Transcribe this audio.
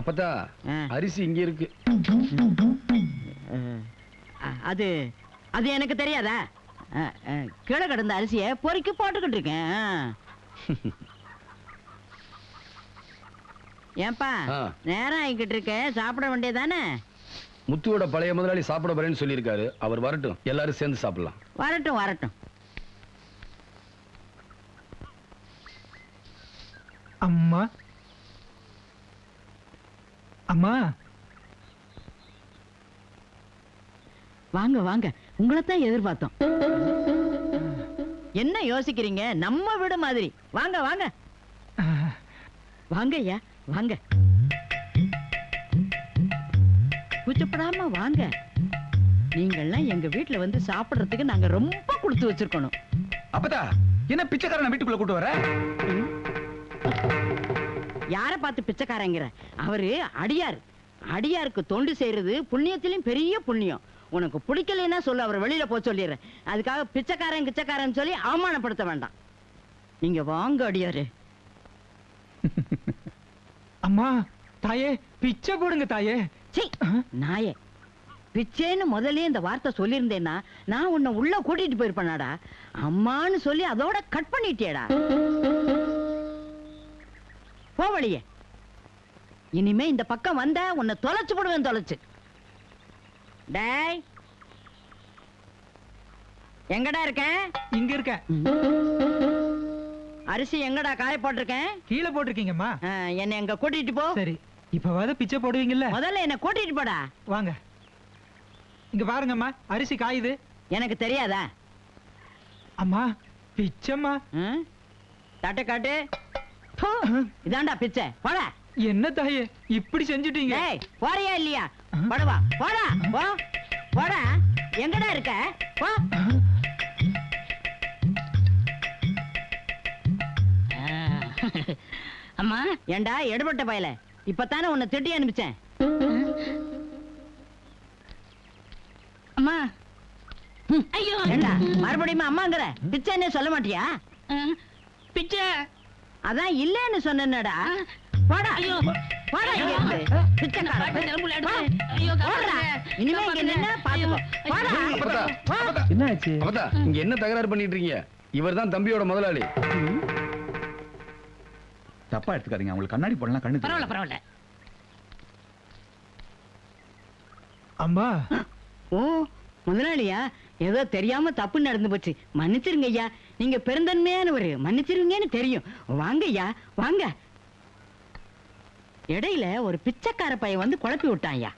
அப்பதா அரிசி இங்க இருக்கு. அது அது எனக்கு தெரியாதா? கீழே கிடந்த அரிசிய பொறுக்கி போட்டுக்கிட்டு இருக்கேன். ஏன்பா நேரம் ஆகிக்கிட்டு இருக்கேன், சாப்பிட வேண்டியதானே? முத்துவோட பழைய முதலாளி சாப்பிட வரேன்னு சொல்லியிருக்காரு. அவர் வரட்டும், எல்லாரும் சேர்ந்து சாப்பிடலாம். வரட்டும் வரட்டும். அம்மா அம்மா வாங்க வாங்க, உங்களைத்தான் எதிர்பார்த்தோம். என்ன யோசிக்கிறீங்க? நம்ம வீடு மாதிரி. வாங்க வாங்க வாங்க ஐயா வாங்க, கூச்சப்படாம வாங்க. நீங்கள்லாம் எங்க வீட்டுல வந்து சாப்பிடுறதுக்கு நாங்க ரொம்ப கொடுத்து வச்சிருக்கணும். அப்பதா என்ன பிச்சைக்காரனை வீட்டுக்குள்ள கூட்டு வர? யார பார்த்து பிச்சைக்காரங்கிற? அவரு அடியார். அடியாருக்கு தொண்டு செய்யறது புண்ணியத்திலும் பெரிய புண்ணியம். உனக்கு பிடிக்கலன்னா சொல்லு, அவர் வெளியில போய் சொல்லிடுறேன். அதுக்காக பிச்சைக்காரன் கிச்சக்காரன் சொல்லி அவமானப்படுத்த வேண்டாம். நீங்க வாங்க அடியாரு. அம்மா தாயே, பிச்சை போடுங்க தாயே. நாயே, பிச்சைன்னு முதல்ல இந்த வார்த்தை சொல்லியிருந்தேன்னா நான் உன்னை உள்ள கூட்டிட்டு போயிருப்பேனாடா. அம்மான்னு சொல்லி அதோட கட் பண்ணிட்டேடா. போவழியே, இனிமே இந்த பக்கம் வந்த உன்னை தொலைச்சு போடுவேன். தொலைச்சு டேய், எங்கடா இருக்க? இங்க இருக்க. அரிசி எங்கடா காய போட்டிருக்கேன்? கீழே போட்டிருக்கீங்கம்மா. என்ன எங்க கூட்டிட்டு போ. சரி, இப்பவாத பிச்சை போடுவீங்கல்ல? முதல்ல என்ன கூட்டிட்டு போடா. வாங்க, இங்க பாருங்கம்மா, அரிசி காயுது. எனக்கு தெரியாதா? அம்மா பிச்சைம்மா. தட்டை காட்டு. இதாண்டா பிச்சை, போடா. என்ன தாயே இப்படி செஞ்சுட்டீங்க? போறியா இல்லையா? போடவா, போடா போ, போடா. எங்கடா இருக்க? போ. அம்மா, ஏண்டா எடுபட்ட பயல, இப்பதானே உன்னை திட்டி அனுப்பிச்சேன். அம்மா, ஐயோ, ஏண்டா மறுபடியும் அம்மாங்கிற? பிச்சைன்னு சொல்ல மாட்டியா? பிச்சை அதான் இல்லன்னு சொன்னேன்டா. போடா, போடா. இனிமே இங்க நின்னா பாத்துக்கோ. போடா. என்னாச்சு? அப்பதா இங்க என்ன தகராறு பண்ணிட்டு இருக்கீங்க? இவர்தான் தம்பியோட முதலாளி. தப்பா எடுத்துக்காதீங்க, உங்களுக்கு கண்ணாடி போடலாம். கண்ணு பரவாயில்ல பரவாயில்ல. அம்மா. ஓ முதலாளியா, ஏதோ தெரியாம தப்பு நடந்து போச்சு, மன்னிச்சிருங்க ஐயா. நீங்க பெருந்தன்மையானவரு, மன்னிச்சிருங்கன்னு தெரியும். வாங்க ஐயா வாங்க. இடையில ஒரு பிச்சைக்கார பையன் வந்து குழப்பி விட்டான் ஐயா.